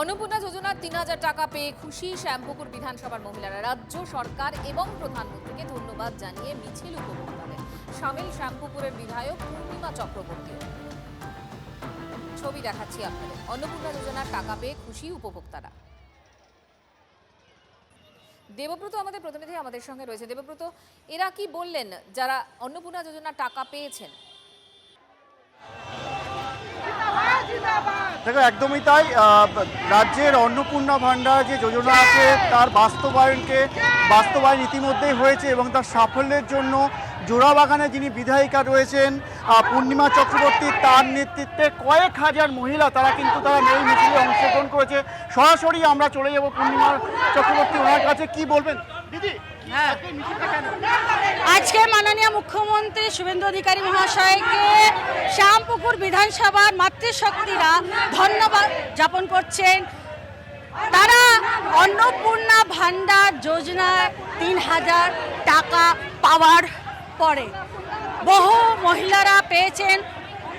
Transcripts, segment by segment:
অন্নপূর্ণা যোজনার ৩,০০০ টাকা পেয়ে খুশি শ্যামপুকুর বিধানসভার মহিলারা। রাজ্য সরকার এবং প্রধানমন্ত্রীকে ধন্যবাদ জানিয়ে মিছিল উপভোক্তাদের। সামিল শ্যামপুকুরের বিধায়ক পূর্ণিমা চক্রবর্তী। ছবি দেখাচ্ছি আপনাদের। অন্নপূর্ণা যোজনার টাকা পেয়ে খুশি উপভোক্তারা। দেবব্রত আমাদের প্রতিনিধি আমাদের সঙ্গে রয়েছে। দেবব্রত, এরা কি বললেন যারা অন্নপূর্ণা যোজনার টাকা পেয়েছেন? দেখো, একদমই তাই। রাজ্যের অন্নপূর্ণা ভাণ্ডার যে যোজনা আছে তার বাস্তবায়ন ইতিমধ্যেই হয়েছে এবং তার সাফল্যের জন্য জোড়াবাগানে যিনি বিধায়িকা রয়েছেন পূর্ণিমা চক্রবর্তী, তার নেতৃত্বে কয়েক হাজার মহিলা তারা এই মিছিলে অংশগ্রহণ করেছে। সরাসরি আমরা চলে যাব পূর্ণিমা চক্রবর্তী ওনার কাছে। কি বলবেন দিদি? আজকে মাননীয় মুখ্যমন্ত্রী শুভেন্দু অধিকারী মহাশয়কে শ্যামপুকুর বিধানসভার মাতৃশক্তিরা ধন্যবাদ জ্ঞাপন করছেন। তারা অন্নপূর্ণা ভাণ্ডার যোজনায় ৩,০০০ টাকা পাওয়ার পরে বহু মহিলারা পেয়েছেন।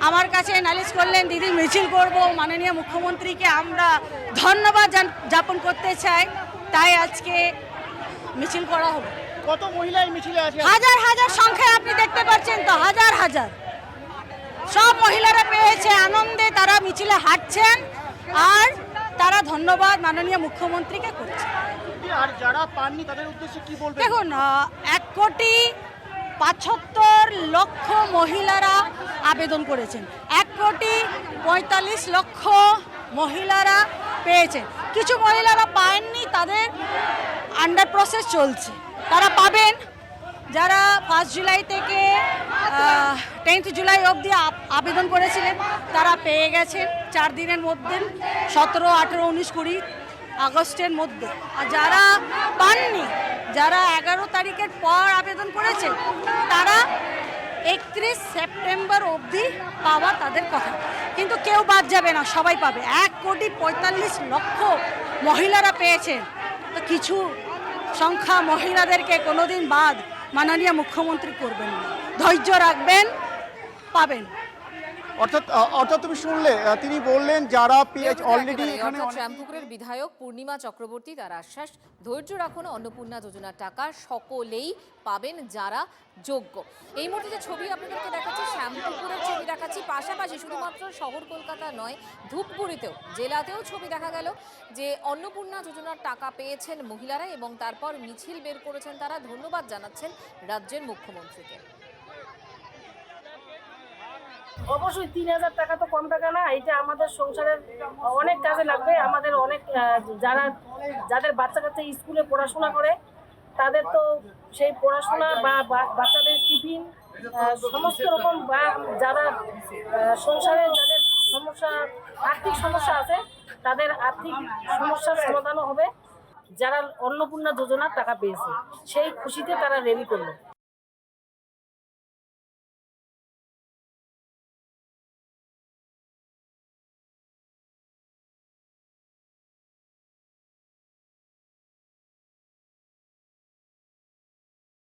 আমার কাছে নালিশ করলেন, দিদি মিছিল করব, মাননীয় মুখ্যমন্ত্রীকে আমরা ধন্যবাদ জ্ঞাপন করতে চাই, তাই আজকে মিছিল করা হবে। কত মহিলা এই মিছিলে আছে? হাজার হাজার সংখ্যায় আপনি দেখতে পাচ্ছেন তো, হাজার হাজার সব মহিলারা পেয়েছে। আনন্দে তারা মিছিলে হাঁটছেন আর তারা ধন্যবাদ মাননীয় মুখ্যমন্ত্রীকে করছে। আর যারা পাননি তাদের উদ্দেশ্যে কি বলবেন? দেখুন, 1,75,00,000 মহিলারা আবেদন করেছেন, 1,45,00,000 মহিলারা পেয়েছেন। কিছু মহিলারা পাননি, তাদের আন্ডার প্রসেস চলছে, তারা পাবেন। যারা 1 জুলাই থেকে 10 জুলাই অবধি আবেদন করেছিলেন তারা পেয়ে গেছেন 4 দিনের মধ্যে, 17, 18, 19, 20 আগস্টের মধ্যে। আর যারা পাননি, যারা 11 তারিখের পর আবেদন করেছেন, তারা 31 সেপ্টেম্বর অবধি পাওয়া তাদের কথা। কিন্তু কেউ বাদ যাবে না, সবাই পাবে। 1,45,00,000 মহিলারা পেয়েছেন, তো কিছু সংখ্যা মহিলাদেরকে কোনোদিন বাদ মাননীয় মুখ্যমন্ত্রী করবেন না। ধৈর্য রাখবেন, পাবেন। অর্থাৎ তুমি শুনলে, তিনি বললেন যারা অলরেডি এখানে। শ্যামপুকুরের বিধায়ক পূর্ণিমা চক্রবর্তী তার আশ্বাস, ধৈর্য রাখুন, অন্নপূর্ণা যোজনার টাকা সকলেই পাবেন যারা যোগ্য। এই মুহূর্তে যে ছবি আপনাদেরকে দেখাচ্ছি, শ্যামপুকুরের ছবি দেখাচ্ছি, পাশাপাশি শুধুমাত্র শহর কলকাতা নয়, ধূপগুড়িতেও, জেলাতেও ছবি দেখা গেল যে অন্নপূর্ণা যোজনার টাকা পেয়েছেন মহিলারা এবং তারপর মিছিল বের করেছেন তারা, ধন্যবাদ জানাচ্ছেন রাজ্যের মুখ্যমন্ত্রীকে। অবশ্যই ৩,০০০ টাকা তো কম টাকা না, এটা আমাদের সংসারের অনেক কাজে লাগবে। আমাদের অনেক যাদের বাচ্চা কাচ্চা স্কুলে পড়াশোনা করে, তাদের তো সেই পড়াশোনা বা বাচ্চাদের টিফিন সমস্ত রকম, বা যারা সংসারে যাদের সমস্যা, আর্থিক সমস্যা আছে, তাদের আর্থিক সমস্যার সমাধানও হবে। যারা অন্নপূর্ণা যোজনার টাকা পেয়েছে সেই খুশিতে তারা র্যালি করলো।